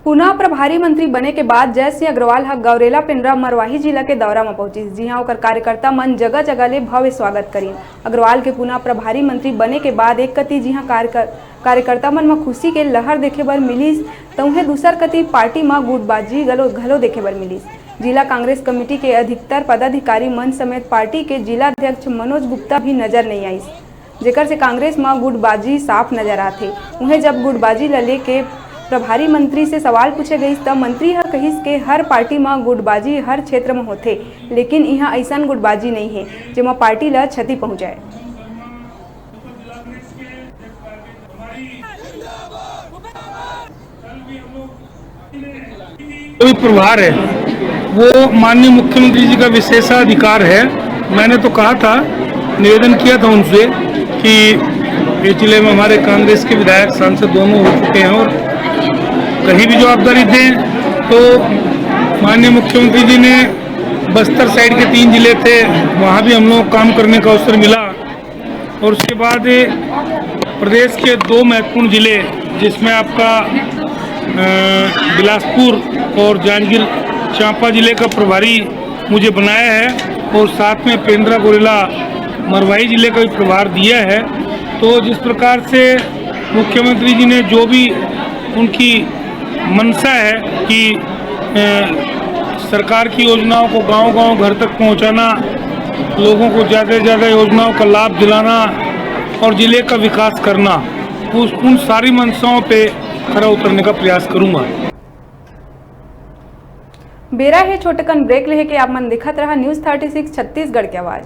पुनः प्रभारी मंत्री बने के बाद जय सिंह अग्रवाल गौरेला पिंडरा मरवाही जिला के दौरा में पहुंची। जी हां, ओकर कार्यकर्ता मन जगह जगह ले भव्य स्वागत करीन। अग्रवाल के पुनः प्रभारी मंत्री बने के बाद एक कति जी हां कार्यकर्ता मन में खुशी के लहर देखे बर मिलिस, तो उन्हें दूसर कति पार्टी में गुटबाजी घलो देखे बर मिलिस। जिला कांग्रेस कमेटी के अधिकतर पदाधिकारी मन समेत पार्टी के जिला अध्यक्ष मनोज गुप्ता भी नजर नहीं आईस, जेकर से कांग्रेस में गुटबाजी साफ नजर आते। उन्हें जब गुटबाजी ल लेके प्रभारी मंत्री से सवाल पूछे गई तब मंत्री यह कहिस के हर पार्टी में गुटबाजी हर क्षेत्र में होते, लेकिन यहाँ ऐसा गुटबाजी नहीं है जेमा पार्टी ला क्षति पहुँचाए। कोई प्रभार है वो माननीय मुख्यमंत्री जी का विशेषाधिकार है। मैंने तो कहा था, निवेदन किया था उनसे कि इस जिले में हमारे कांग्रेस के विधायक सांसद दोनों हो चुके हैं और कहीं भी जवाबदारी दें, तो माननीय मुख्यमंत्री जी ने बस्तर साइड के 3 जिले थे, वहाँ भी हम लोग काम करने का अवसर मिला। और उसके बाद प्रदेश के 2 महत्वपूर्ण जिले जिसमें आपका बिलासपुर और जांजगीर चांपा जिले का प्रभारी मुझे बनाया है और साथ में पेंड्रा गौरेला मरवाही जिले का भी प्रभार दिया है। तो जिस प्रकार से मुख्यमंत्री जी ने जो भी उनकी मनसा है कि सरकार की योजनाओं को गांव-गांव घर तक पहुंचाना, लोगों को ज़्यादा से ज़्यादा योजनाओं का लाभ दिलाना और जिले का विकास करना, उन सारी मनसाओं पे खरा उतरने का प्रयास करूंगा। बेरा है छोटकन ब्रेक लेके आप मन दिखत रहा न्यूज़ 36 छत्तीसगढ़ की आवाज़।